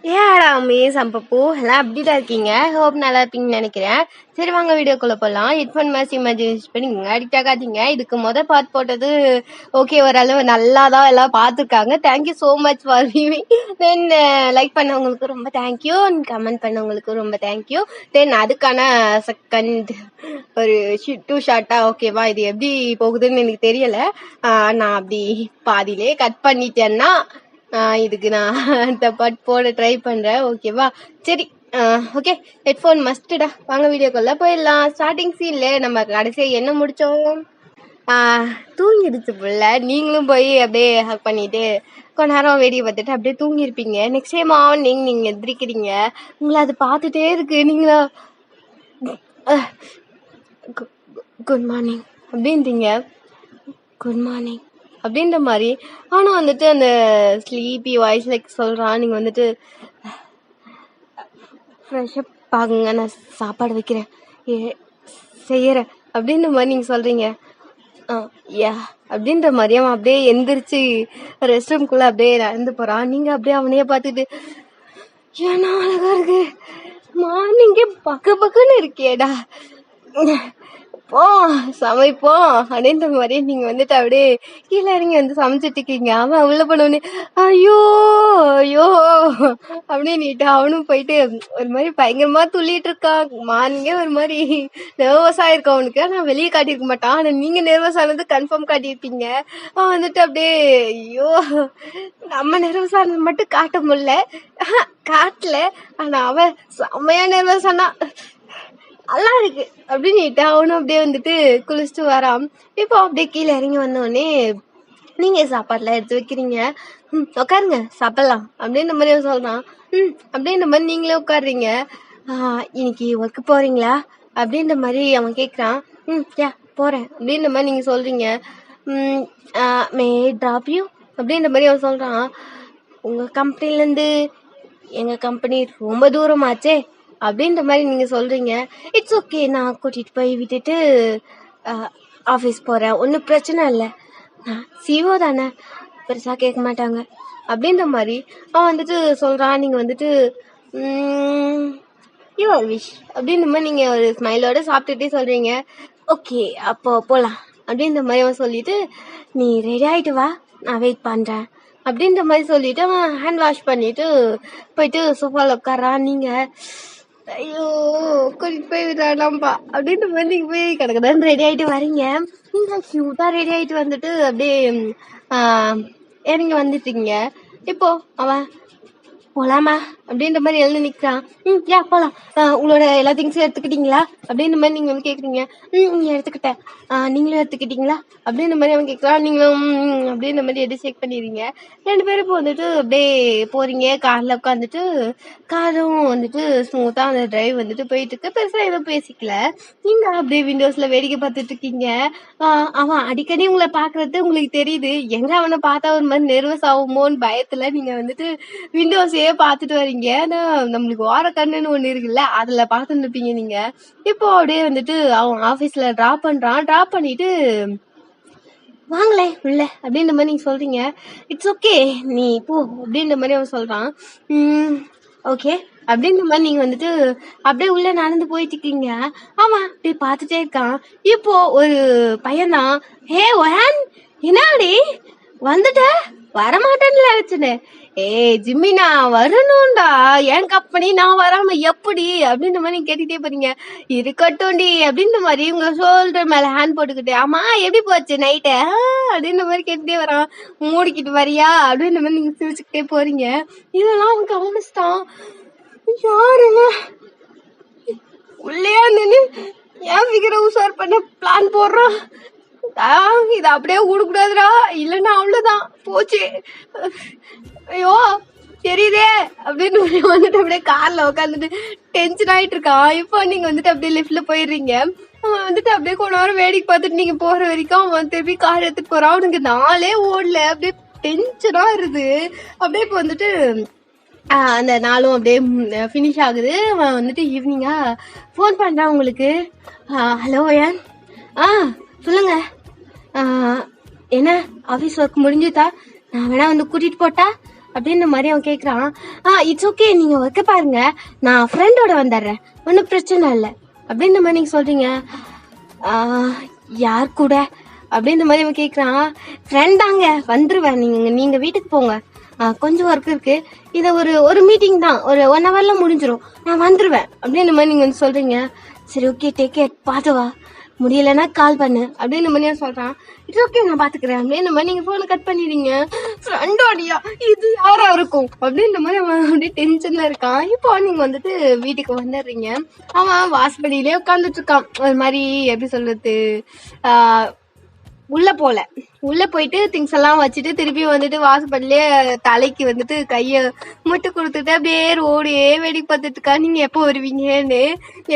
ஏடா சம்பப்பூ எல்லாம் அப்படிதான் இருக்கீங்க. ஹோப் நல்லா இருப்பீங்கன்னு நினைக்கிறேன். சரி வாங்க வீடியோக்குள்ள போகலாம். ஹெட்ஃபோன் மேட்ச் இமேஜின் பண்ணிங்க அடிக்ட் ஆகாதீங்க. இதுக்கு பார்ட் போட்டது ஓகே, ஓரளவு நல்லா தான் எல்லாம் பார்த்துருக்காங்க. Thank you so much for viewing. Then like பண்ணவங்களுக்கு ரொம்ப தேங்க்யூ, கமெண்ட் பண்ணவங்களுக்கு ரொம்ப தேங்க்யூ. தென் அதுக்கான செகண்ட் ஒரு 2 ஷார்ட்டா ஓகேவா, இது எப்படி போகுதுன்னு எனக்கு தெரியல. நான் அப்படி பாதியிலே கட் பண்ணிட்டேன்னா இதுக்கு நான் அந்த பாட் போட ட்ரை பண்றேன். ஓகேவா, சரி ஓகே. ஹெட்ஃபோன் மஸ்டா. வாங்க வீடியோக்குள்ள போயிடலாம். ஸ்டார்டிங் சீன்ல நம்ம கடைசியா என்ன முடிச்சோம்? தூங்கிடுச்சு புள்ள. நீங்களும் போய் அப்படியே ஹக் பண்ணிட்டு கொஞ்ச நேரம் வேடிக்கை பார்த்துட்டு அப்படியே தூங்கிருப்பீங்க. நெக்ஸ்ட் டைம் மார்னிங் நீங்க எந்திரிக்கிறீங்க, உங்களை அது பார்த்துட்டே இருக்கு. நீங்களா குட் மார்னிங் அப்படின்றீங்க, குட் மார்னிங் அப்படின்ற மாதிரி. ஆனால் வந்துட்டு அந்த ஸ்லீப்பி வாய்ஸ் லைக் சொல்கிறான், நீங்கள் வந்துட்டு ஃப்ரெஷ்ஷப் ஆகுங்க, நான் சாப்பாடு வைக்கிறேன், செய்யறேன் அப்படின்ற மாதிரி நீங்கள் சொல்கிறீங்க. யா அப்படின்ற மாதிரி அவன் அப்படியே எந்திரிச்சு ரெஸ்ட் ரூம்குள்ளே அப்படியே நடந்து போகிறான். நீங்கள் அப்படியே அவனையே பார்த்துட்டு ஏன்னா அழகா இருக்கு, மார்னிங்கே பக்குன்னு இருக்கியேடா, போ சமைப்போம் அப்படின்ற மாதிரி நீங்க வந்துட்டு அப்படியே கீழே இறங்கி வந்து சமைச்சிட்டு இருக்கீங்க. அவன் உள்ள போனவனே ஐயோ ஐயோ அப்படின்னுட்டு அவனும் போயிட்டு ஒரு மாதிரி பயங்கரமா துள்ளிட்டு இருக்கான். மார்னிங்கே ஒரு மாதிரி நர்வஸா இருக்கும் அவனுக்கு. ஆனா வெளியே காட்டியிருக்க மாட்டான். ஆனா நீங்க நர்வஸ் ஆனது கன்ஃபார்ம் காட்டியிருப்பீங்க. அவன் வந்துட்டு அப்படியே ஐயோ, நம்ம நர்வஸ் ஆனது மட்டும் காட்ட முடியல, காட்டல. ஆனா அவன் செம்மையா நர்வஸ் ஆனா நல்லா இருக்கு அப்படின்னு அவனும் அப்படியே வந்துட்டு குளிச்சுட்டு வரான். இப்போ அப்படியே கீழே இறங்கி வந்தோடனே நீங்க சாப்பாடுலாம் எடுத்து வைக்கிறீங்க. உட்காருங்க சாப்பிடலாம் அப்படின்ற மாதிரி அவன் சொல்றான். அப்படின்ற மாதிரி நீங்களே உட்காடுறீங்க. இன்னைக்கு ஒர்க்கு போறீங்களா அப்படின்ற மாதிரி அவன் கேட்குறான். யா போறேன் அப்படின்ற மாதிரி நீங்க சொல்றீங்க. மே டிராப் யூ அப்படின்ற மாதிரி அவன் சொல்றான். உங்க கம்பெனிலேருந்து எங்க கம்பெனி ரொம்ப தூரமாச்சே அப்படின்ற மாதிரி நீங்க சொல்றீங்க. இட்ஸ் ஓகே, நான் கூட்டிட்டு போய் விட்டுட்டு ஆஃபீஸ் போறேன், ஒன்றும் பிரச்சனை இல்லை, நான் சிஓ தானே, பெருசா கேட்க மாட்டாங்க அப்படின்ற மாதிரி அவன் வந்துட்டு சொல்றான். நீங்க வந்துட்டு யுவர் விஷ் அப்படின்ற மாதிரி நீங்க ஒரு ஸ்மைலோட சாப்பிட்டுட்டே சொல்றீங்க. ஓகே அப்போ போலாம் அப்படின்ற மாதிரி அவன் சொல்லிட்டு நீ ரெடி ஆயிட்டு வா, நான் வெயிட் பண்றேன் அப்படின்ற மாதிரி சொல்லிட்டு அவன் ஹேண்ட் வாஷ் பண்ணிட்டு போயிட்டு சோஃபால உட்காரான். நீங்க ஐயோ கூட்டிட்டு போய் விடலாம்ப்பா அப்படின்ற மாதிரி நீங்க போய் கிடக்குதான் ரெடி ஆயிட்டு வரீங்க. நீங்க கியூட்டா ரெடி ஆயிட்டு வந்துட்டு அப்படியே இறங்கி வந்துட்டீங்க. இப்போ அவன் போலாமா அப்படின்ற மாதிரி எழுந்து நிக்கிறான். யா போலாம், உங்களோட எல்லா திங்ஸும் எடுத்துக்கிட்டீங்களா அப்படின்ற மாதிரி நீங்க வந்து கேக்குறீங்க. எடுத்துக்கிட்டேன், நீங்களும் எடுத்துக்கிட்டீங்களா அப்படின்ற மாதிரி அவன் கேட்கறான். நீங்களும் அப்படின்ற மாதிரி எடுத்து செக் பண்ணிடுறீங்க. 2 பேரும் இப்போ வந்துட்டு அப்படியே போறீங்க. கார்ல உட்காந்துட்டு காரும் வந்துட்டு ஸ்மூத்தா அந்த டிரைவ் வந்துட்டு போயிட்டு இருக்கு. பெருசா எதுவும் பேசிக்கல. நீங்க அப்படியே விண்டோஸ்ல வேடிக்கை பார்த்துட்டு இருக்கீங்க. அவன் அடிக்கடி உங்களை பாக்குறது உங்களுக்கு தெரியுது. எங்க அவனை பார்த்தா ஒரு மாதிரி நெர்வஸ் ஆகுமோன்னு பயத்துல நீங்க வந்துட்டு விண்டோஸே பார்த்துட்டு வரீங்க. ஆனா நம்மளுக்கு வார கண்ணுன்னு ஒண்ணு இருக்குல்ல, அதுல பார்த்துட்டு இருப்பீங்க நீங்க. இப்போ அப்படியே வந்துட்டு அவன் ஆபீஸ்ல டிராப் பண்றான். டிராப் பண்ணிட்டு வாங்களே உள்ள அப்படின்ற மாதிரி நீங்க சொல்றீங்க. இட்ஸ் ஓகே நீ போ அப்படின்ற மாதிரி அவன் சொல்றான். ஓகே அப்படின்ற மாதிரி நீங்க வந்துட்டு அப்படியே உள்ள நடந்து போயிட்டு இருக்கீங்க. அவன் அப்படியே பார்த்துட்டே இருக்கான். இப்போ ஒரு பையன்தான், ஹே ஒயான் என்னாடி வந்துட்ட, வரமாட்டேன்னு நினைச்சேன்னு, ஜிம்மி நான் வரணும்டா, என் கம்பெனி நான் வராம எப்படி அப்படின்ற மாதிரி நீங்க கேட்டுட்டே போறீங்க. இருக்கட்டும்டி அப்படின்ற மாதிரி உங்க ஷோல்டர் மேல ஹேண்ட் போட்டுக்கிட்டு ஆமா எப்படி போச்சு நைட்டு அப்படின்ற மாதிரி கேட்டுட்டே வரான். மூடிக்கிட்டு வரியா அப்படின்ற மாதிரி நீங்க சிரிச்சுக்கிட்டே போறீங்க. இதெல்லாம் அவன் கவனிச்சுட்டான். யாருங்க உள்ளே நின்று ஏன் ஃபிகரை உஷார் பண்ண பிளான் போடுறான். இத அப்படியே விடக்கூடாதுடா, இல்லைன்னா அவ்வளவுதான் போச்சு. ஐயோ தெரியுதே அப்படின்னு வந்துட்டு அப்படியே கார்ல உட்காந்துட்டு டென்ஷன் ஆயிட்டு இருக்கான். இப்போ நீங்க வந்துட்டு அப்படியே லிஃப்ட்ல போயிடுறீங்க. அவன் வந்துட்டு அப்படியே கொஞ்ச நேரம் வேடிக்கை பார்த்துட்டு நீங்க போற வரைக்கும் அவன் திருப்பி கார் எடுத்துட்டு போறான். அவனுக்கு நாளே ஓடல, அப்படியே டென்ஷனா இருது. அப்படியே இப்போ வந்துட்டு அந்த நாளும் அப்படியே ஃபினிஷ் ஆகுது. அவன் வந்துட்டு ஈவினிங்கா ஃபோன் பண்றான் உங்களுக்கு. ஹலோ ஏன் சொல்லுங்க, என்ன ஆஃபீஸ் ஒர்க் முடிஞ்சுதா, நான் வேணா வந்து கூட்டிட்டு போட்டா அப்படின்ற மாதிரி அவன் கேக்குறான். இட்ஸ் ஓகே, நீங்க வைக்க பாருங்க, நான் ஃப்ரெண்டோட வந்துடுறேன், ஒன்றும் பிரச்சனை இல்லை அப்படின்ற மாதிரி நீங்க சொல்றீங்க. யார் கூட அப்படின்ற மாதிரி அவன் கேக்குறான். ஃப்ரெண்ட் தாங்க, வந்துருவேன், நீங்க வீட்டுக்கு போங்க, கொஞ்சம் ஒர்க் இருக்கு, இதை ஒரு மீட்டிங் தான், ஒரு 1 hourல முடிஞ்சிடும், நான் வந்துருவேன் அப்படின்ற மாதிரி நீங்க வந்து சொல்றீங்க. சரி ஓகே, டேக் கேர், பார்த்து வா, முடியலன்னா கால் பண்ணு அப்படின்ற மாதிரி சொல்றான். இட்ஸ் ஓகே, நான் பாத்துக்கிறேன் அப்படின்ற மாதிரி நீங்க போனை கட் பண்ணிடுறீங்க. ஃப்ரெண்டோடியா, இது யாரா இருக்கும் அப்படின்ற மாதிரி அவன் அப்படியே டென்ஷன்ல இருக்கான். இப்போ நீங்க வந்துட்டு வீட்டுக்கு வந்துடுறீங்க. அவன் வாசப்படியிலே உட்காந்துட்டு இருக்கான். ஒரு மாதிரி எப்படி சொல்றது, உள்ள போயிட்டு திங்ஸ் எல்லாம் வச்சுட்டு திருப்பி வந்துட்டு வாசப்படிலே தலைக்கு வந்துட்டு கைய முட்டு கொடுத்துட்டு அப்படியே ரோடே வேடி பார்த்துட்டு இருக்கா, நீங்க எப்போ வருவீங்கன்னு.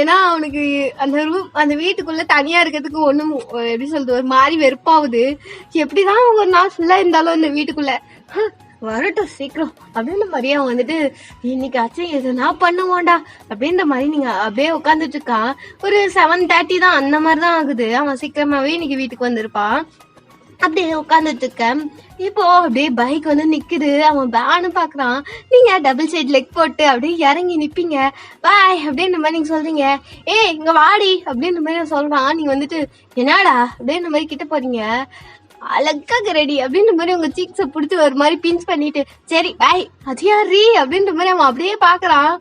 ஏன்னா அவனுக்கு அந்த வீட்டுக்குள்ள தனியா இருக்கிறதுக்கு ஒண்ணும் எப்படி சொல்றது, ஒரு மாதிரி வெறுப்பாகுது. எப்படிதான் ஒரு நாள் ஃபுல்லா இருந்தாலும் அந்த வீட்டுக்குள்ள வரட்டும் சீக்கிரம் அப்படின்ற மாதிரியே அவன் வந்துட்டு இன்னைக்காச்சும் எதுனா பண்ணுவான்டா அப்படின்ற மாதிரி நீங்க அப்படியே உட்காந்துட்டு இருக்கான். ஒரு 7:30 தான், அந்த மாதிரிதான் ஆகுது. அவன் சீக்கிரமாவே இன்னைக்கு வீட்டுக்கு வந்திருப்பான். அப்படியே உட்காந்துட்டு இருக்க. இப்போ அப்படியே பைக் வந்து நிக்குது. அவன் பேனு பாக்குறான். நீங்க டபுள் சைட் லெக் போட்டு அப்படியே இறங்கி நிப்பீங்க. பாய் அப்படின்ற மாதிரி நீங்க சொல்றீங்க. இங்க வாடி அப்படின்ற மாதிரி சொல்றான். நீங்க வந்துட்டு என்னடா அப்படின்ற மாதிரி கிட்ட போறீங்க. அழகா ரெடி அப்படின்ற மாதிரி உங்க சீக்ஸ புடிச்சு ஒரு மாதிரி பிஞ்ச் பண்ணிட்டு சரி பாய் அது யாரு அப்படின்ற மாதிரி அவன் அப்படியே பாக்குறான்.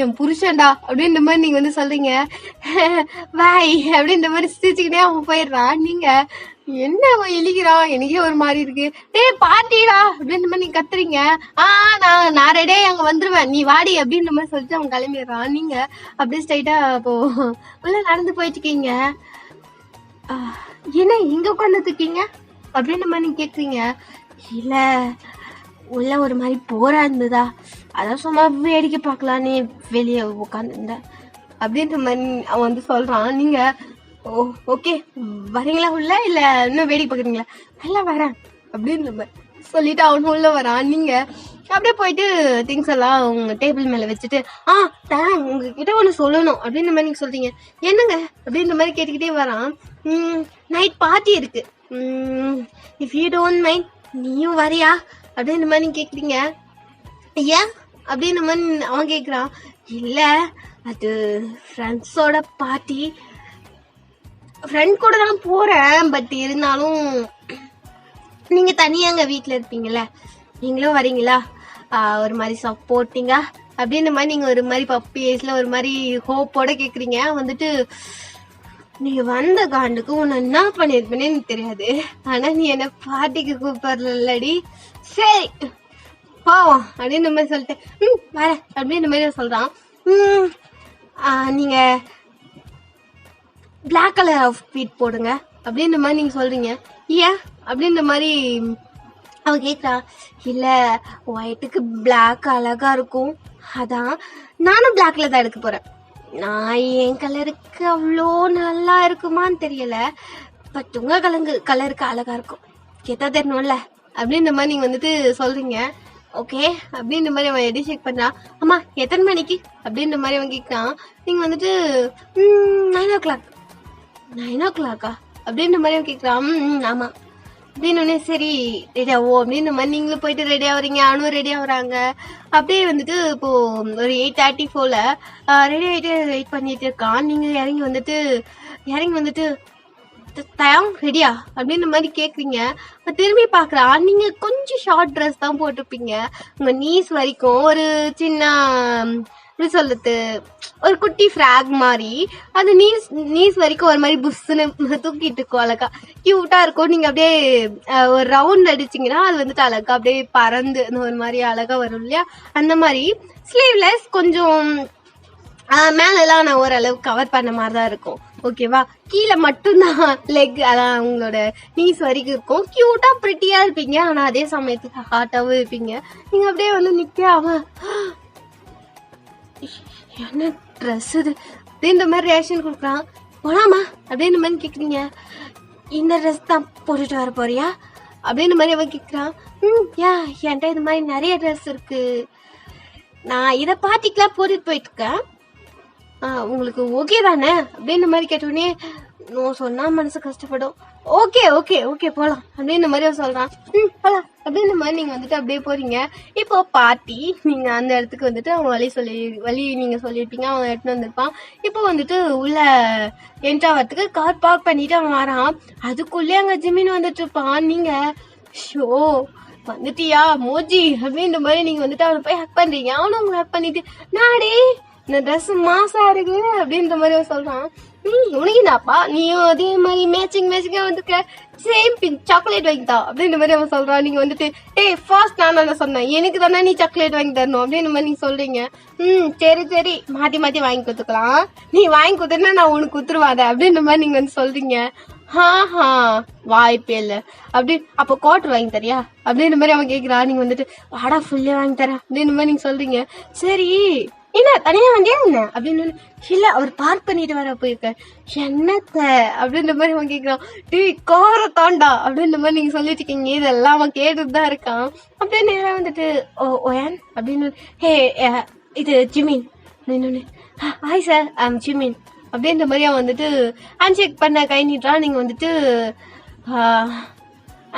என் புருஷன்டா அப்படின்ற மாதிரி நீங்க வந்து சொல்றீங்க. பாய் அப்படின்ற மாதிரி சிரிச்சுக்கிட்டே அவன் போயிடுறான். நீங்க என்ன அவன் இழிக்கிறான், எனக்கே ஒரு மாதிரி இருக்கு. பார்ட்டிடா அப்படின்ற மாதிரி நீங்க கத்துறீங்க. நான் ரெடியா அங்க வந்துருவேன், நீ வாடி அப்படின்ற மாதிரி சொல்லிட்டு அவன் கிளம்பிடுறான். நீங்க அப்படியே ஸ்ட்ரைட்டா இப்போ உள்ள நடந்து போயிட்டு இருக்கீங்க. என்ன இங்க உட்காந்துட்டு இருக்கீங்க அப்படின்ற மாதிரி நீங்க கேக்குறீங்க. இல்ல உள்ள ஒரு மாதிரி போரா இருந்ததா, அதான் சும்மா வேடிக்கை பார்க்கலான்னு வெளியே உட்காந்துருந்தேன் அப்படின்ற மாதிரி அவன் வந்து சொல்றான். நீங்க ஓகே வரீங்களா உள்ள, இல்ல இன்னும் வேடிக்கை பாக்குறீங்களா? எல்லாம் வரேன் அப்படின்ற மாதிரி சொல்லிட்டு அவன் உள்ள வரான். நீங்க அப்படியே போயிட்டு திங்ஸ் எல்லாம் உங்க டேபிள் மேல வச்சுட்டு உங்ககிட்ட ஒண்ணு சொல்லணும் அப்படின்ற மாதிரி நீங்க சொல்றீங்க. என்னங்க அப்படின்ற மாதிரி கேட்டுக்கிட்டே வரான். நைட் பார்ட்டி இருக்கு, இஃப் யூ டோன்ட் மைண்ட் நீயும் வரியா அப்படின்ற மாதிரி நீங்க கேக்குறீங்க. ஏன் அப்படின்ற மாதிரி அவன் கேக்குறான். இல்ல அது ஃப்ரெண்ட்ஸோட பார்ட்டி, ஃப்ரெண்ட் கூட தான் போறேன், பட் இருந்தாலும் நீங்க தனியாங்க வீட்டுல இருப்பீங்கல்ல, நீங்களும் வரீங்களா, ஒரு மாதிரி சப்போர்ட்டிங்கா அப்படின்ற மாதிரி நீங்க ஒரு மாதிரி பப்பி ஏஜ்ல ஒரு மாதிரி ஹோப்போட கேக்குறீங்க. வந்துட்டு நீ வந்த காண்டுக்கு உன்னை என்ன பண்ணிருப்பேன்னு எனக்கு தெரியாது, ஆனா நீ என்ன பார்ட்டிக்கு கூப்பிடலடி, சரி போவோம் அப்படின்ற மாதிரி சொல்லிட்டு வர அப்படின்ற மாதிரி சொல்றான். நீங்க பிளாக் கலர் அவுட்ஃபிட் போடுங்க அப்படின்ற மாதிரி நீங்க சொல்றீங்க. ஏன் அப்படின்ற மாதிரி அவன் கேட்கறா. இல்ல ஒயிட்டுக்கு பிளாக் அழகா இருக்கும், அதான் நானும் பிளாக்ல தான் எடுக்க போறேன். நான் என் கலருக்கு அவ்வளோ நல்லா இருக்குமான்னு தெரியல, பட் உங்க கலருக்கு அழகா இருக்கும், கேட்டா தெரியணும்ல அப்படின்ற மாதிரி நீங்க வந்துட்டு சொல்றீங்க. ஓகே அப்படின்ற மாதிரி அவன் எடி செக் பண்றான். ஆமா எத்தனை மணிக்கு அப்படின்ற மாதிரி அவன் கேட்கறான். நீங்க வந்துட்டு 9 o'clock. 9 o'clock அப்படின்ற மாதிரி அவன் கேட்கறான். ஆமா அப்படின்னு. சரி ரெடி ஆகும் அப்படின்ற மாதிரி நீங்களும் போயிட்டு ரெடி ஆகுறீங்க, அவனும் ரெடி ஆகுறாங்க. அப்படியே வந்துட்டு இப்போ ஒரு 8:30 போல ரெடி ஆகிட்டு வெயிட் பண்ணிட்டு இருக்கான். நீங்க இறங்கி வந்துட்டு தயம் ரெடியா அப்படின்ற மாதிரி கேக்குறீங்க. திரும்பி பாக்குறான். நீங்க கொஞ்சம் ஷார்ட் ட்ரெஸ் தான் போட்டிருப்பீங்க, உங்க நீஸ் வரைக்கும் ஒரு சின்ன எப்படி சொல்றது, ஒரு குட்டி ஃப்ராக் மாதிரி, அது நீஸ் வரைக்கும் ஒரு மாதிரி புஷ்ன்னு தூக்கிட்டு இருக்கும், அழகா கியூட்டா இருக்கும். நீங்க அப்படியே ஒரு ரவுண்ட் அடிச்சிங்கன்னா அது வந்துட்டு அழகா அப்படியே பறந்து ஒரு மாதிரி அழகா வரும் இல்லையா, அந்த மாதிரி ஸ்லீவ்லெஸ் கொஞ்சம் மேலெல்லாம் நான் ஓரளவு கவர் பண்ண மாதிரி தான் இருக்கும். ஓகேவா, கீழே மட்டும்தான் லெக், அதான் உங்களோட நீஸ் வரைக்கும் இருக்கும். கியூட்டா பிரிட்டியா இருப்பீங்க, ஆனா அதே சமயத்துக்கு ஹாட்டாவும் இருப்பீங்க. நீங்க அப்படியே வந்து நிக்க அவன் என்ன ட்ரெஸ் இது அப்படின்ற மாதிரி ரியாக்ஷன் கொடுக்குறான். போலாமா அப்படின்ற மாதிரி கேக்குறீங்க. இந்த ட்ரெஸ் தான் போட்டுட்டு வர போறியா அப்படின்ற மாதிரி அவன் கேக்குறான். என்கிட்ட இது மாதிரி நிறைய ட்ரெஸ் இருக்கு, நான் இதை பார்ட்டிக்கெல்லாம் போட்டுட்டு போயிட்டு இருக்கேன், உங்களுக்கு ஓகே தானே அப்படின்ற மாதிரி கேட்டோடனே நோ சொன்னா மனசு கஷ்டப்படும். ஓகே ஓகே ஓகே போலாம் அப்படின்ற மாதிரி அவன் சொல்றான். போலாம் அப்படின்ற மாதிரி நீங்க வந்துட்டு அப்படியே போறீங்க. இப்போ பார்ட்டி நீங்க அந்த இடத்துக்கு வந்துட்டு அவங்க வழி நீங்க சொல்லியிருப்பீங்க, அவன் எடுத்துன்னு வந்திருப்பான். இப்போ வந்துட்டு உள்ள என்ட்ரா வரத்துக்கு கார் பார்க் பண்ணிட்டு அவன் வரான். அதுக்குள்ளே அங்க ஜிமின் வந்துட்டு இருப்பான். நீங்க ஷோ வந்துட்டியா மோஜி அப்படின்ற மாதிரி நீங்க வந்துட்டு அவனை போய் ஹக் பண்றீங்க. அவனும் உங்களை ஹக் பண்ணிட்டு நாடி இந்த ட்ரெஸ் மாசா இருக்கு அப்படின்ற மாதிரி அவன் சொல்றான். உனக்கு என்னப்பா நீயும் அதே மாதிரி மேட்சிங்கா வந்துருக்க, சேம் பின் சாக்லேட் வாங்கிட்டா அப்படின்ற மாதிரி அவன் சொல்றான். நீங்க வந்துட்டு ஃபர்ஸ்ட் நான் தானே சொன்னேன், எனக்கு தானே நீ சாக்லேட் வாங்கி தரணும் அப்படின்ற மாதிரி நீங்க சொல்றீங்க. சரி மாத்தி வாங்கி கொடுத்துக்கலாம், நீ வாங்கி கொடுத்தா நான் உனக்கு குத்துருவாத அப்படின்ற மாதிரி நீங்க வந்து சொல்றீங்க. வாய்ப்பே இல்ல அப்படி அப்ப குவார்டர் வாங்கி தரியா அப்படின்ற மாதிரி அவன் கேக்குறா. நீங்க வந்துட்டு வாடா ஃபுல்லே வாங்கி தரேன் அப்படின்ற மாதிரி நீங்க சொல்றீங்க. சரி என்ன தனியா வண்டியா என்ன அப்படின்னு. இல்ல அவர் பார்க் பண்ணிட்டு வர போயிருக்க என்னத்த அப்படின்ற மாதிரி அவன் கேக்குறான். கார தாண்டா அப்படின்ற மாதிரி நீங்க சொல்லிட்டு இருக்கீங்க. இதெல்லாம் அவன் கேட்டுட்டு தான் இருக்கான். அப்படியே நேரம் வந்துட்டு ஓயான் அப்படின்னு, இது ஜிமின் அப்படின்னு. ஹாய் சார் ஐம் ஜிமின் அப்படின்ற மாதிரி அவன் வந்துட்டு ஹேண்ட்ஷேக் பண்ண கை நீட்டான். நீங்க வந்துட்டு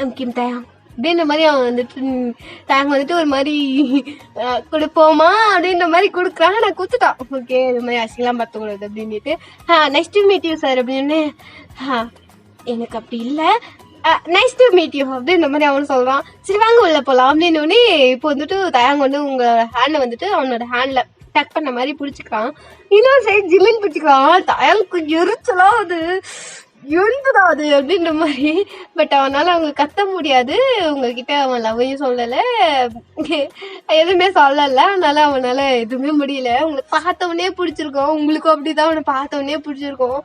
ஐம் கிம் தயாங் அப்படின்ற மாதிரி அவன் வந்துட்டு தாங்க வந்துட்டு ஒரு மாதிரி கொடுப்போமா அப்படின்ற மாதிரி கொடுக்குறான். நான் கொடுத்துட்டான். ஓகே இது மாதிரி அசிங்கலாம் பார்த்துக்கூடாது அப்படின்ட்டு next to meet you sir அப்படின்னு. எனக்கு அப்படி இல்லை, நைஸ் டு மீட் யூ அப்படின்ற மாதிரி அவனு சொல்றான். சரி வாங்க உள்ள போலாம் அப்படின்னு. இப்போ வந்துட்டு தயாங்க வந்து உங்க ஹேண்ட வந்துட்டு அவனோட ஹேண்ட்ல டக் பண்ண மாதிரி பிடிச்சிக்கிறான். இன்னொரு சைட் ஜிமின் பிடிச்சிக்கிறான். தயாங்களுக்கு எரிச்சலா அது எழுந்துடாது அப்படின்ற மாதிரி. பட் அவனால அவங்க கத்த முடியாது. உங்ககிட்ட அவன் லவ்வையும் சொல்லல, எதுவுமே சொல்லல. அதனால அவனால எதுவுமே முடியல. உங்களுக்கு பார்த்தவனே பிடிச்சிருக்கோம், உங்களுக்கும் அப்படிதான் அவனை பார்த்தவனே பிடிச்சிருக்கோம்.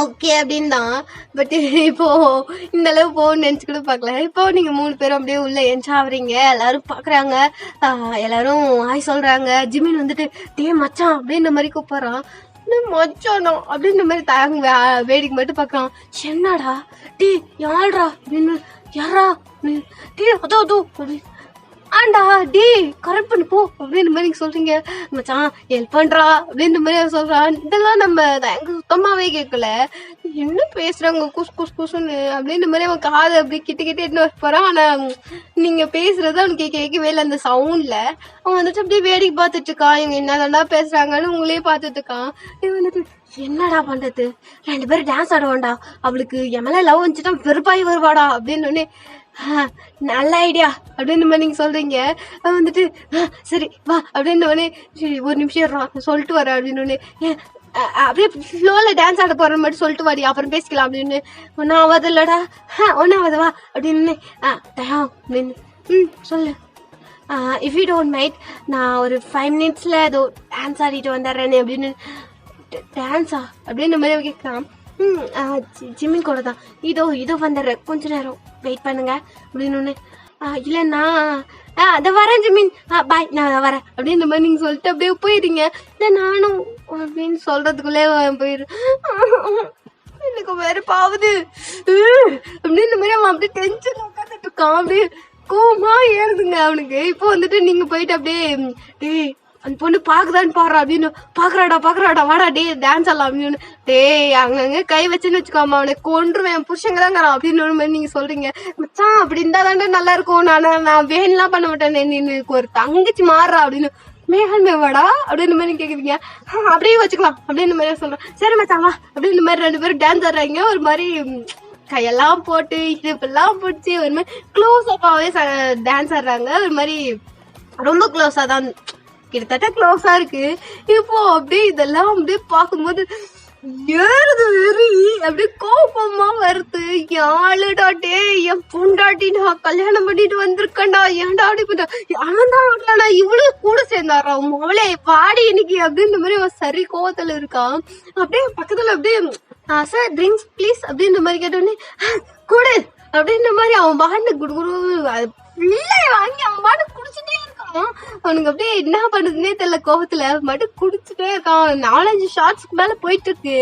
ஓகே அப்படின்னு தான். பட் இப்போ இந்த அளவு போகணும்னு நினைச்சு கூட பார்க்கல. இப்போ நீங்க 3 பேரும் அப்படியே உள்ள என்ஜாய் ஆகுறீங்க. எல்லாரும் பாக்குறாங்க, எல்லாரும் ஹாய் சொல்றாங்க. ஜிமின் வந்துட்டு மச்சான் அப்படின்ற மாதிரி கூப்பிடுறான். மச்சானோ அப்படின்ற மாதிரி தாங்க வேடிக்கை மட்டும் பாக்குறான். என்னடா யாழ்ரா அப்படின்னு, யாரா அதோ அப்படி ஆண்டா கரெக்ட் பண்ணு போ அப்படின்ற மாதிரி நீங்க சொல்றீங்க. மச்சான் ஹெல்ப் பண்றா அப்படின்ற மாதிரி சொல்றான். இதெல்லாம் நம்ம எங்க சுத்தமாவே கேட்கல, என்ன பேசுறாங்க குசுன்னு அப்படின்ற மாதிரி அவன் காது அப்படி கிட்ட எடுத்து போறான். ஆனா நீங்க பேசுறது அவனுக்கு கேட்கவே இல்லை அந்த சவுண்ட்ல. அவன் வந்துட்டு அப்படியே வேடிக்கை பார்த்துட்டு இருக்கான். இவங்க என்னதான்டா பேசுறாங்கன்னு உங்களே பார்த்துட்டு இருக்கான். இவன் வந்துட்டு என்னடா பண்றது, 2 பேரும் டான்ஸ் ஆடுவான்டா, அவளுக்கு எம்எல்ஏ லவ் வந்துச்சுன்னா வெறுப்பாய் வருவாடா அப்படின்னு. நல்ல ஐடியா அப்படின்னு மாதிரி நீங்க சொல்றீங்க. வந்துட்டு சரி வா அப்படின்னு. சரி ஒரு நிமிஷம் சொல்லிட்டு வர அப்படின்னு. அப்படியே ஃப்ளோல டான்ஸ் ஆட போற மாதிரி சொல்லிட்டு வாடி, அப்புறம் பேசிக்கலாம் அப்படின்னு. ஒன்னும் ஆகாது இல்லடா, ஒன்னும் ஆகாது வா அப்படின்னு. தயம் அப்படின்னு சொல்லு. இஃப் யூ டோன்ட் மைண்ட் நான் ஒரு 5 minutesல ஏதோ டான்ஸ் ஆடிட்டு வந்துடுறேன்னு அப்படின்னு. டான்ஸா அப்படின்னு மாதிரி கேட்கலாம். ஜிம்மின் கூட தான், இதோ வந்துடுறேன், கொஞ்ச நேரம் வெயிட் பண்ணுங்க அப்படின்னு. இல்லைண்ணா அதை வரேன் ஜிமின், பாய் நான் வரேன் அப்படின்ற மாதிரி நீங்க சொல்லிட்டு அப்படியே போயிடுங்க. இல்லை நானும் அப்படின்னு சொல்றதுக்குள்ளே போயிடு. எனக்கு வேற பாவுது அப்படின்ற மாதிரி அவன் அப்படியே டென்ஷன் உட்காந்துட்டு இருக்கான். அப்படியே கோவமா ஏறுதுங்க அவனுக்கு. இப்போ வந்துட்டு நீங்க போயிட்டு அப்படியே அந்த பொண்ணு பாக்குதான்னு பாடுறா அப்படின்னு. பாக்குறாடா வாடா டான்ஸ் ஆடலாம் அப்படின்னு. அங்கங்க கை வச்சுன்னு வச்சுக்கோமா, அவனை கொன்றுவேன், புருஷங்கதாங்கிறான் அப்படின்னு ஒரு மாதிரி நீங்க சொல்றீங்க. மச்சான் அப்படி இருந்தா தாண்டா நல்லா இருக்கும், நான் வேணும்லாம் பண்ண மாட்டேன், நீனுக்கு ஒரு தங்கச்சி மாறுறா அப்படின்னு. மேவாடா அப்படின்னு மாதிரி கேக்குறீங்க. அப்படியே வச்சுக்கலாம் அப்படின்னு மாதிரி சொல்றேன். சரி மச்சான் வா அப்படின்னு மாதிரி 2 பேரும் டான்ஸ் ஆடுறாங்க. ஒரு மாதிரி கையெல்லாம் போட்டு இடுப்பெல்லாம் பிடிச்சி ஒரு மாதிரி க்ளோஸ் அப்பாவே டான்ஸ் ஆடுறாங்க. ஒரு மாதிரி ரொம்ப க்ளோஸா தான், கிட்டத்தட்ட க்ளோஸா இருக்கு. இப்போ அப்படியே இதெல்லாம் அப்படியே பார்க்கும்போது ஏறுது வெறி, அப்படியே கோபமா வருது. யாழுடா என் பொண்டாட்டி நான் கல்யாணம் பண்ணிட்டு வந்திருக்கேன்டா, ஏன்டா அப்படி பண்ண, அவன்தான் இவ்வளவு கூட சேர்ந்தாரா அவளே பாடி இன்னைக்கு அப்படின்ற மாதிரி அவன் சரி கோவத்துல இருக்கான். அப்படியே பக்கத்துல அப்படியே சார் ட்ரிங்க்ஸ் ப்ளீஸ் அப்படின்ற மாதிரி கேட்டோடனே கூடு அப்படின்ற மாதிரி அவன் பாட்டு குடுகுரு வாங்கி அவன் பாட்டு குடிச்சுட்டே இருக்கான். அவனுக்கு அப்படியே என்ன பண்ணுதுன்னே தெரியல, கோபத்துல மட்டும் குடிச்சுட்டே இருக்கான். 4-5 ஷார்ட்ஸ்க்கு மேல போயிட்டு இருக்கு.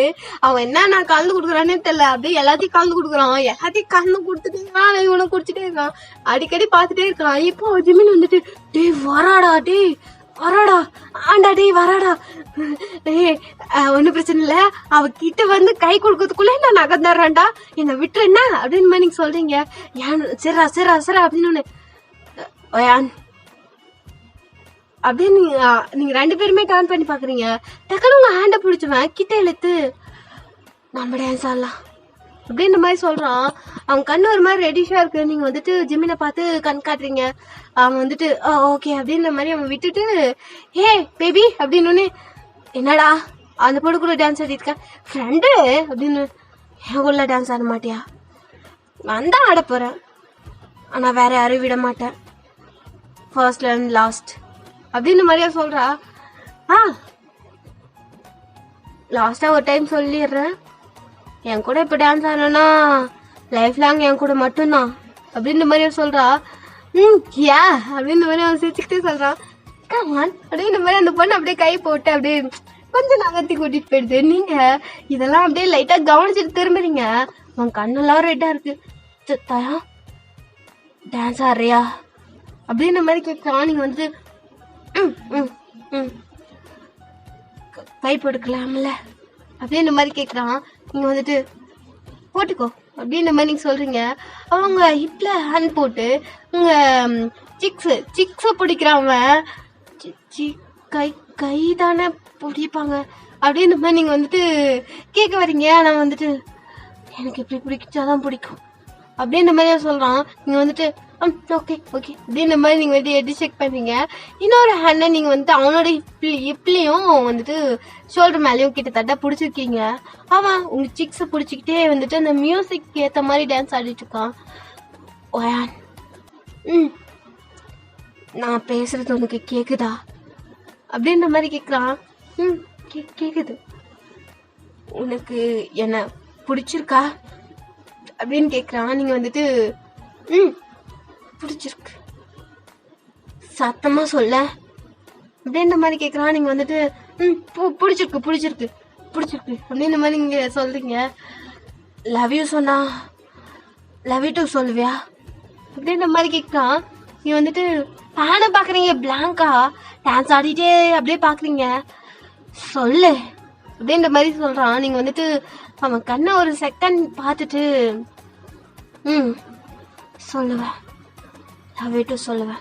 அவன் என்ன கலந்து கொடுக்குறானே தெரியல, அப்படியே எல்லாத்தையும் கலந்து கொடுக்குறான். எல்லாத்தையும் கலந்து கொடுத்துட்டே இருக்கான். இவனை குடிச்சுட்டே இருக்கான், அடிக்கடி பாத்துட்டே இருக்கான். இப்போ ஜிமின் வந்துட்டு வராடா வராடா, ஆண்டா டேய் வராடா, டேய் ஒன்னும் பிரச்சனை இல்ல, அவ கிட்ட வந்து கை கொடுக்கறதுக்குள்ள நான் நகர்ந்துடுறேன்டா, என்ன விட்டுரு என்ன அப்படின்னு மாதிரி நீங்க சொல்றீங்க. ஏன் சரிடா சரிடா சரிடா அப்படின்னு ஒயான் அப்படியே நீங்க 2 பேருமே டர்ன் பண்ணி பாக்குறீங்க. டக்குனு உங்க ஹேண்ட பிடிச்சுவேன் கிட்ட இழுத்து நம்ம டான்ஸ் ஆடலாம் அப்படின்ற மாதிரி சொல்றான். அவன் கண்ணு ஒரு மாதிரி ரெடிஷா இருக்கு. நீங்க வந்துட்டு ஜிம்மினை பார்த்து கண் காட்டுறீங்க. அவன் வந்துட்டு ஓகே அப்படின்ற மாதிரி அவன் விட்டுட்டு ஹே பேபி அப்படின்னு என்னடா அந்த பொண்ணுக்குள்ள டான்ஸ் ஆடிட்டு இருக்க ஃப்ரெண்டு அப்படின்னு எனக்குள்ள டான்ஸ் ஆட மாட்டியா? வந்தா ஆட போறேன், ஆனா வேற யாரையும் விட மாட்டேன், ஃபர்ஸ்ட் அண்ட் லாஸ்ட் அப்படின்னு மாதிரியா சொல்றா. லாஸ்டா ஒரு டைம் சொல்லிடுறேன், என் கூட இப்ப டான்ஸ் ஆடணும்னா லைஃப் லாங் என் கூட மட்டும்தான் அப்படின்ற மாதிரியா சொல்றா. யா அப்படின்ற மாதிரி அவன் சிரிச்சுக்கிட்டே சொல்றான். கமான் அப்படின்ற மாதிரி அந்த பொண்ணு அப்படியே கை போட்டு அப்படியே கொஞ்சம் நகர்த்தி கூட்டிட்டு போயிடுது. நீங்க இதெல்லாம் அப்படியே லைட்டா கவனிச்சுட்டு திரும்புறீங்க. உன் கண்ணெல்லாம் ரெட்டா இருக்கு. தயா டான்ஸ் ஆடுறியா அப்படின்ற மாதிரி கேட்கறான். நீங்க வந்து கை போட்டுக்கலாம்ல அப்படின்ற மாதிரி கேட்கறான். நீங்க வந்துட்டு போட்டுக்கோ அப்படின்ற மாதிரி நீங்க சொல்றீங்க. அவங்க ஹிப்ல ஹேண்ட் போட்டு உங்க சிக்ஸ பிடிக்கிறான். கை கை தானே பிடிப்பாங்க அப்படின்ற மாதிரி நீங்க வந்துட்டு கேட்க வரீங்க. ஆனா வந்துட்டு எனக்கு இப்படி பிடிச்சாதான் பிடிக்கும் அப்படின்ற மாதிரி சொல்றான். நீங்க வந்துட்டு ஓகே ஓகே அப்படின்ற மாதிரி நீங்க வந்து எடி செக் பண்றீங்க. இன்னொரு ஹேண்ட நீங்க வந்துட்டு அவனோட ஹிப்லயும் வந்துட்டு ஷோல்டர் மேலேயும் கிட்டத்தட்ட பிடிச்சிருக்கீங்க. அவன் உங்க சிக்ஸ பிடிச்சிக்கிட்டே வந்துட்டு அந்த மியூசிக் ஏத்த மாதிரி டான்ஸ் ஆடிட்டு இருக்கான். நான் பேசுறது உனக்கு கேக்குதா அப்படின்ற மாதிரி கேக்குறான். கேக்குது. உனக்கு என்ன பிடிச்சிருக்கா அப்படின்னு கேக்குறான். நீங்க வந்துட்டு பிடிச்சிருக்கு சத்தமா சொல்ல அப்படின்ற மாதிரி கேக்குறான். நீங்க வந்துட்டு பிடிச்சிருக்கு பிடிச்சிருக்கு பிடிச்சிருக்கு அப்படின்ற மாதிரி நீங்க சொல்றீங்க. லவ் யூ சொன்னா லவ் யூ டூ சொல்லுவியா அப்படின்ற மாதிரி கேக்குறான். நீ வந்துட்டு பேனை பாக்குறீங்க, பிளாங்கா டான்ஸ் ஆடிட்டே அப்படியே பாக்குறீங்க. சொல்லு அப்படின்ற மாதிரி சொல்றான். நீங்க வந்துட்டு அவன் கண்ணை ஒரு செகண்ட் பார்த்துட்டு சொல்லுவேன் லவ் யூ டூ சொல்லுவேன்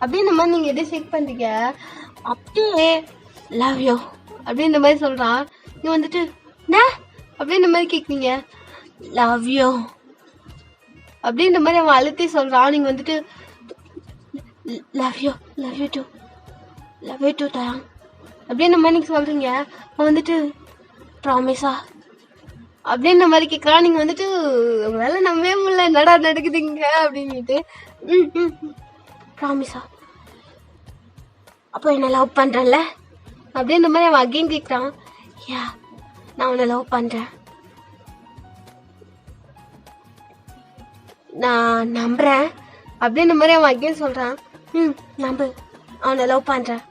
அப்படின்ற மாதிரி நீங்க எதை செக் பண்றீங்க. அப்படியே லவ் யூ அப்படின்ற மாதிரி சொல்றான். நீ வந்துட்டு அப்படின்ற மாதிரி கேக்குறீங்க. லவ் யூ அப்படின்ற மாதிரி அவன் அழுத்தி சொல்றான். நீங்க வந்துட்டு லவ் யூ டூ தயாங் அப்படின்ற மாதிரி நீங்க சொல்றீங்க. அவன் வந்துட்டு ப்ராமிஸா அப்படின்ற மாதிரி கேட்கறான். நீங்க வந்துட்டு உங்களால நம்பவே முடியல, என்னடா நடக்குதுங்க அப்படின்ட்டு. ப்ராமிஸா அப்போ என்ன லவ் பண்றேன்ல அப்படின்ற மாதிரி அவன் அகைன் கேட்கறான். யா நான் உன்னை லவ் பண்றேன், நான் நம்புறேன் அப்படின்ற மாதிரி அவன் அகைன் சொல்றான். நம்பு, அவனை லவ் பண்றேன்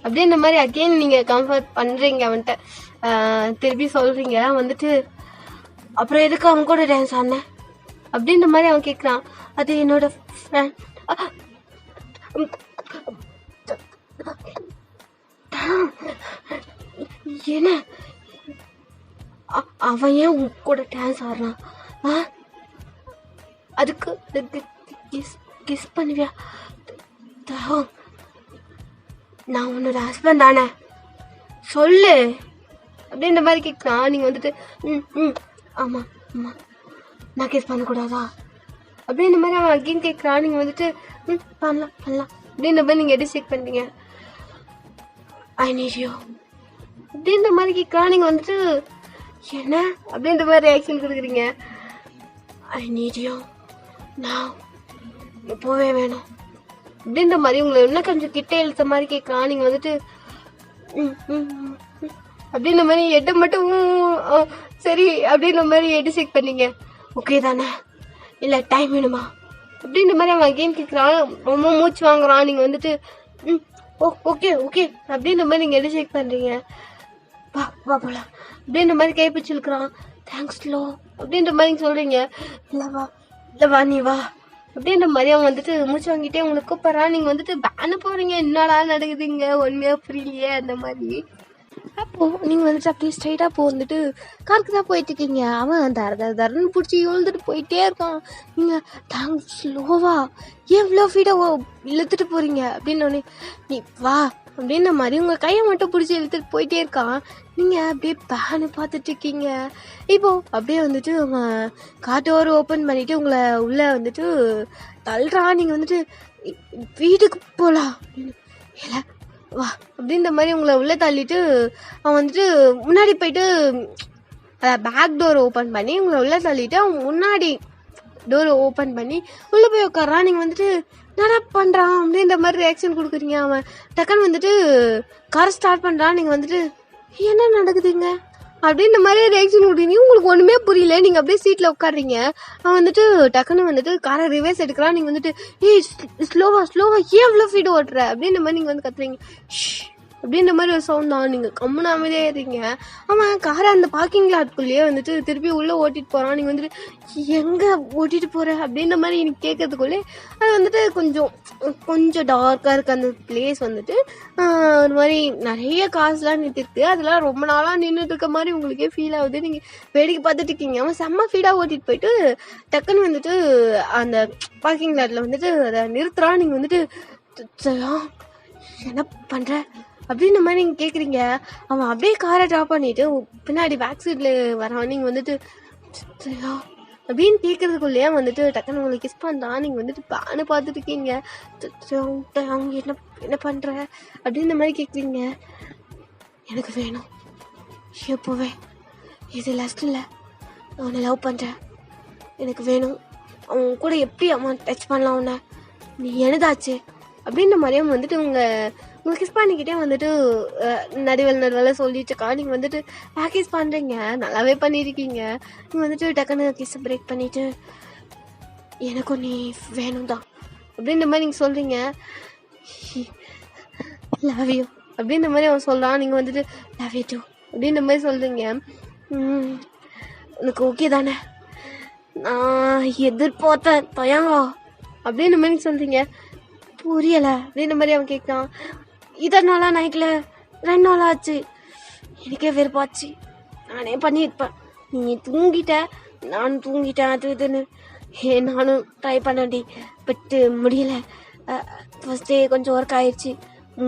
அப்படின்ற மாதிரி அகைன் நீங்க கம்ஃபர்ட் பண்றீங்க அவன்கிட்ட. திருப்பி சொல்றீங்க வந்துட்டு அப்புறம் எதுக்கு அவன் கூட டான்ஸ் ஆடினேன் அப்படின்ற மாதிரி அவன் கேட்குறான். அது என்னோட ஃப்ரெண்ட். என்ன அவன் ஏன் உன் கூட டான்ஸ் ஆடுறான்? அதுக்கு கிஸ் பண்ணுவியா? நான் உன்னோட ஹஸ்பண்ட் தானே, சொல்லு அப்படின்ற மாதிரி கேட்குறான். நீங்கள் வந்துட்டு ஆமாம் ஆமாம் நான் கிஸ் பண்ணக்கூடாதா அப்படின்ற மாதிரி அவன் அகைன் கேட்குறான். நீங்கள் வந்துட்டு பண்ணலாம் அப்படின்ற மாதிரி நீங்கள் எடி செக் பண்ணுறீங்க. ஐ நீட் யூ அப்படின்ற மாதிரி கேட்குறான். நீங்கள் வந்துட்டு என்ன அப்படின்ற மாதிரி ரியாக்ஷன் கொடுக்குறீங்க. ஐ நீட் யூ நான் இப்போவே வேணும் அப்படின்ற மாதிரி உங்களை இன்னும் கொஞ்சம் கிட்ட இழுத்த மாதிரி கேட்குறான். நீங்கள் வந்துட்டு அப்படின்ற மாதிரி எட்டை மட்டும் சரி அப்படின்ற மாதிரி எடு செக் பண்ணீங்க. ஓகே தானே, இல்லை டைம் வேணுமா அப்படின்ற மாதிரி அவன் அகெயின் கேட்குறான். ரொம்ப மூச்சு வாங்குறான். நீங்கள் வந்துட்டு ஓகே ஓகே அப்படின்ற மாதிரி நீங்கள் எடு செக் பண்ணுறீங்க. வா போகலாம் அப்படின்ற மாதிரி கைப்பிடிச்சிருக்கிறான். தேங்க்ஸ் லோ அப்படின்ற மாதிரி சொல்கிறீங்க. இல்லை வா நீ வா அப்படின்ற மாதிரி அவன் வந்துட்டு மூச்சு வாங்கிட்டே உங்களுக்கு கூப்பிட்றான். நீங்கள் வந்துட்டு பேனு போகிறீங்க, என்னடா நடக்குதுங்க உண்மையாக புரியலையே அந்த மாதிரி. அப்போது நீங்கள் வந்துட்டு அப்படியே ஸ்ட்ரைட்டாக வந்துட்டு காருக்கு தான் போயிட்டுருக்கீங்க. அவன் தரன்னு பிடிச்சி இழுத்துட்டு போயிட்டே இருக்கான். நீங்கள் தாங்க ஸ்லோவா ஏன் இவ்வளோ ஃபீடாக இழுத்துட்டு போகிறீங்க அப்படின்னோடனே நீ வா அப்படின்ற மாதிரி உங்கள் கையை மட்டும் பிடிச்சி இழுத்துட்டு போயிட்டே இருக்கான். நீங்கள் அப்படியே பேனு பார்த்துட்ருக்கீங்க. இப்போது அப்படியே வந்துட்டு அவன் காட்டோர் ஓப்பன் பண்ணிவிட்டு உங்களை உள்ளே வந்துட்டு தள்ளுறான். நீங்கள் வந்துட்டு வீட்டுக்கு போகலாம் இல்லை வா அப்படின்ற மாதிரி உங்களை உள்ளே தள்ளிட்டு அவன் வந்துட்டு முன்னாடி போயிட்டு பேக் டோர் ஓப்பன் பண்ணி உங்களை உள்ளே தள்ளிட்டு அவன் முன்னாடி டோர் ஓப்பன் பண்ணி உள்ளே போய் உட்காரான். நீங்கள் வந்துட்டு என்னடா பண்ணுறான் அப்படின்ற மாதிரி ரியாக்ஷன் கொடுக்குறீங்க. அவன் டக்குன்னு வந்துட்டு காரை ஸ்டார்ட் பண்ணுறான். நீங்கள் வந்துட்டு என்ன நடக்குதுங்க அப்படின்ற மாதிரி ரியாக்ஷன் கொடுக்குறீங்க. உங்களுக்கு ஒன்றுமே புரியல. நீங்கள் அப்படியே சீட்டில் உட்காடுறீங்க. அவன் வந்துட்டு டக்குன்னு வந்துட்டு காரை ரிவர்ஸ் எடுக்கிறான். நீங்கள் வந்துட்டு ஸ்லோவா ஏன் இவ்வளோ ஃபீடு ஓட்டுற அப்படின்ற மாதிரி நீங்கள் வந்து கத்துறீங்க. அப்படின்ற மாதிரி ஒரு சவுண்ட் தான். நீங்கள் கம்முன்னு அமைதியாக இருறீங்க. அவன் காரை அந்த பார்க்கிங் லாட்குள்ளேயே வந்துட்டு திருப்பி உள்ளே ஓட்டிகிட்டு போகிறான். நீங்கள் வந்துட்டு எங்கே ஓட்டிகிட்டு போகிற அப்படின்ற மாதிரி எனக்கு கேட்கறதுக்குள்ளே அது வந்துட்டு கொஞ்சம் டார்க்காக இருக்குது அந்த பிளேஸ் வந்துட்டு. ஒரு மாதிரி நிறைய காசுலாம் நிறுத்திருக்கு. அதெல்லாம் ரொம்ப நாளாக நின்றுட்டு இருக்க மாதிரி உங்களுக்கே ஃபீல் ஆகுது. நீங்கள் வேடிக்கை பார்த்துட்டு இருக்கீங்க. அவன் செம்ம ஃபீடாக ஓட்டிகிட்டு போயிட்டு டக்குன்னு வந்துட்டு அந்த பார்க்கிங் லாட்டில் வந்துட்டு அதை நிறுத்துறான். நீங்கள் வந்துட்டு என்ன பண்ணுற அப்படின்ற மாதிரி நீங்கள் கேட்குறீங்க. அவன் அப்படியே காரை ட்ராப் பண்ணிவிட்டு பின்னாடி பேக் சீட்டில் வரான். நீங்கள் வந்துட்டு அப்படின்னு கேட்குறதுக்குள்ளேயே வந்துட்டு டக்குன்னு உங்களுக்கு கிஸ் பண்ணுறான். நீங்கள் வந்துட்டு பேனு பார்த்துட்டு இருக்கீங்க. அவங்க என்ன பண்ணுற அப்படின்ற மாதிரி கேட்குறீங்க. எனக்கு வேணும் எப்போவே, இது லாஸ்ட் இல்லை, நான் உன்னை லவ் பண்ணுறேன், எனக்கு வேணும், அவன் கூட எப்படி அவன் டச் பண்ணலாம் உன்னை, நீ எனதாச்சு அப்படின்ற மாதிரியே வந்துட்டு உங்கள் கிஸ் பண்ணிக்கிட்டே வந்துட்டு நடுவில் சொல்லிட்டு இருக்கா. நீங்கள் வந்துட்டு பேக்கேஜ் பண்ணுறீங்க, நல்லாவே பண்ணியிருக்கீங்க. நீங்கள் வந்துட்டு டக்குன்னு கிஸ்ஸை பிரேக் பண்ணிவிட்டு எனக்கும் நீ வேணும் தான் அப்படின்ற மாதிரி நீங்கள் சொல்கிறீங்க. லவ் யூ அப்படின்ற மாதிரி அவன் சொல்கிறான். நீங்கள் வந்துட்டு லவ் யூ டூ அப்படின்ற மாதிரி சொல்கிறீங்க. உனக்கு ஓகே தானே, நான் எதிர்பார்த்தேன் தயங்கா அப்படின்ற மாதிரி சொல்கிறீங்க. புரியலை அப்படின்ற மாதிரி அவன் கேட்கான். இதன் நாளாக நைட்டில் 2 நாள் ஆச்சு, எனக்கே வெறுப்பாச்சு, நானே பண்ணியிருப்பேன், நீ தூங்கிட்ட நான் தூங்கிட்டேன், அது இதுன்னு நானும் ட்ரை பண்ணடி, பட்டு முடியலை. ஃபஸ்ட்டே கொஞ்சம் ஒர்க் ஆயிடுச்சு,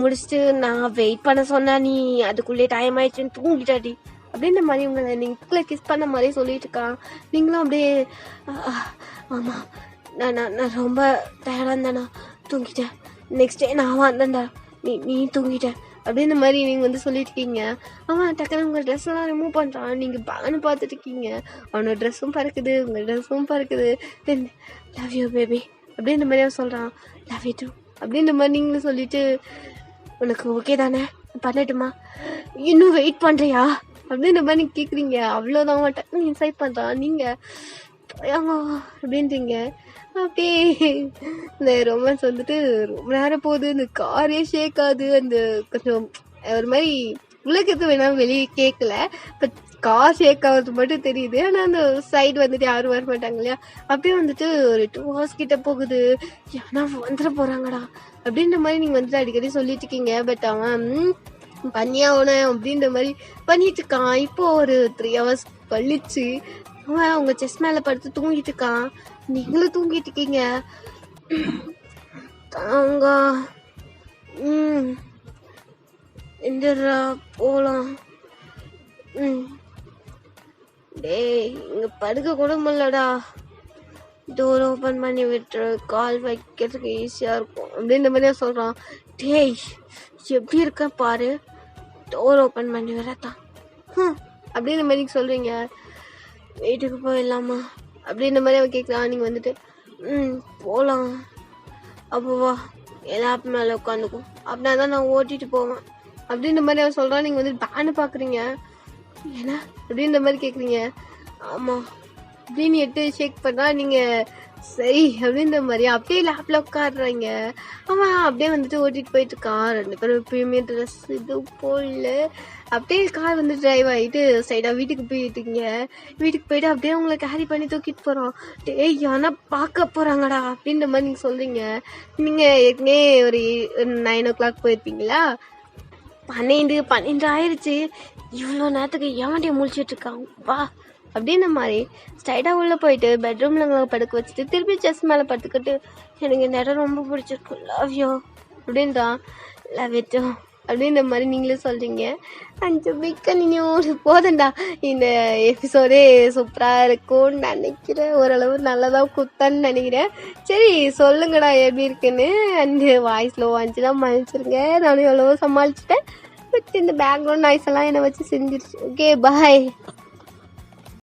முடிச்சுட்டு நான் வெயிட் பண்ண சொன்னேன், நீ அதுக்குள்ளே டைம் ஆயிடுச்சுன்னு தூங்கிட்டாடி அப்படின்ற மாதிரி உங்களை நீங்கள் கிஸ் பண்ண மாதிரி சொல்லிட்டு இருக்கான். நீங்களும் அப்படியே ஆமாம் நான் ரொம்ப டயர்டாக இருந்தேண்ணா, தூங்கிட்டேன், நெக்ஸ்ட் டே நான் வந்தேன்டா, நீ தூங்கிட்ட அப்படின்ற மாதிரி நீங்கள் வந்து சொல்லியிருக்கீங்க. அவன் டக்குன்னு உங்கள் ட்ரெஸ்ஸெல்லாம் ரிமூவ் பண்ணுறான். நீங்கள் பேனு பார்த்துட்டு இருக்கீங்க. அவனோட ட்ரெஸ்ஸும் பறக்குது, உங்கள் ட்ரெஸ்ஸும் பறக்குது. தென் லவ் யூ பேபி அப்படின்ற மாதிரி அவன் சொல்கிறான். லவ் யூ டூ அப்படின்ற மாதிரி நீங்களும் சொல்லிவிட்டு உனக்கு ஓகே தானே பண்ணட்டுமா, இன்னும் வெயிட் பண்ணுறியா அப்படின்ற மாதிரி நீங்கள் கேட்குறீங்க. அவ்வளோதான். அவன் டக்குன்னு இன்சைட் பண்ணுறான். நீங்கள் அப்படின்றீங்க. அப்படியே இந்த ரொமான்ஸ் வந்துட்டு ரொம்ப நேரம் போகுது. இந்த காரே ஷேக் ஆகுது. அந்த கொஞ்சம் ஒரு மாதிரி உலகத்து வேணாலும் வெளியே கேட்கல, பட் கார் ஷேக் ஆகுறது மட்டும் தெரியுது. ஆனால் அந்த சைடு வந்துட்டு யாரும் வர மாட்டாங்க இல்லையா. அப்படியே வந்துட்டு ஒரு 2 hours கிட்ட போகுது. ஏன்னா வந்துட போகிறாங்கடா அப்படின்ற மாதிரி நீங்கள் வந்துட்டு அடிக்கடி சொல்லிட்டு இருக்கீங்க. பட் அவன் பண்ணியாகணும் அப்படின்ற மாதிரி பண்ணிட்டு இருக்கான். இப்போ ஒரு 3 hours கழிச்சு அவன் அவங்க செஸ்ட் மேலே படுத்து தூங்கிட்டு இருக்கான். நீங்களும் தூங்கிட்டு இருக்கீங்க. தாங்க எந்திரா போகலாம். டேய் இங்கே படுக்க கூட முடியலடா, டோர் ஓப்பன் பண்ணி விட்டுரு, கால் வைக்கிறதுக்கு ஈஸியாக இருக்கும் அப்படின்ற மாதிரியா சொல்கிறான். டேய் எப்படி இருக்க பாரு, டோர் ஓப்பன் பண்ணி வரத்தான் அப்படின்ற மாதிரி சொல்கிறீங்க. வீட்டுக்கு போயிடலாமா அப்படின்ற மாதிரி அவன் கேட்குறான். நீங்கள் வந்துட்டு போகலாம், அப்போவா எல்லா ஆப் மேலே உட்காந்துக்கும், அப்படின்னா தான் நான் ஓட்டிகிட்டு போவேன் அப்படின்ற மாதிரி அவன் சொல்கிறான். நீங்கள் வந்துட்டு பேனு பார்க்குறீங்க. ஏன்னா அப்படின்ற மாதிரி கேட்குறீங்க. ஆமாம் அப்படின்னு ஷேக் பண்ணா. நீங்கள் சரி அப்படின்ற மாதிரி அப்படியே லேப்ல உட்காடுறாங்க. அவன் அப்படியே வந்துட்டு ஓட்டிட்டு போயிட்டு இருக்கான். 2 பேரும் எப்பயுமே ட்ரெஸ் இது போடல. அப்படியே கார் வந்து டிரைவ் ஆகிட்டு சைடா வீட்டுக்கு போயிட்டீங்க. வீட்டுக்கு போயிட்டு அப்படியே உங்களை கேரி பண்ணி தூக்கிட்டு போறோம். டேய் யானா பார்க்க போறாங்கடா அப்படின்ற மாதிரி நீங்க சொல்றீங்க. நீங்க ஏற்கனவே ஒரு 9 o'clock போயிருப்பீங்களா? 12 ஆயிடுச்சு. இவ்வளோ நேரத்துக்கு எவன்டே முழிச்சிட்டு இருக்கான் வா அப்படின்ற மாதிரி ஸ்ட்ரைட்டாக உள்ளே போயிட்டு பெட்ரூமில் படுக்க வச்சுட்டு திருப்பி செஸ் மேலே படுத்துக்கிட்டு எனக்கு இந்த இடம் ரொம்ப பிடிச்சிருக்கு லவ் யூ அப்படின்றான். லவ் இட் அப்படின்ற மாதிரி நீங்களே சொல்கிறீங்க. 5 மிக்க நீங்கள் போதண்டா. இந்த எபிசோடே சூப்பராக இருக்கும்னு நினைக்கிறேன். ஓரளவு நல்லதாக குத்தான்னு நினைக்கிறேன். சரி சொல்லுங்கடா எப்படி இருக்குன்னு. அண்டு வாய்ஸ் லோ வந்துச்சுன்னா மன்னிச்சிருங்க. நானும் எவ்வளவோ சமாளிச்சிட்டேன். பட் இந்த பேக்ரவுண்ட் நாய்ஸ் எல்லாம் என்னை வச்சு செஞ்சிருச்சு. Okay bye.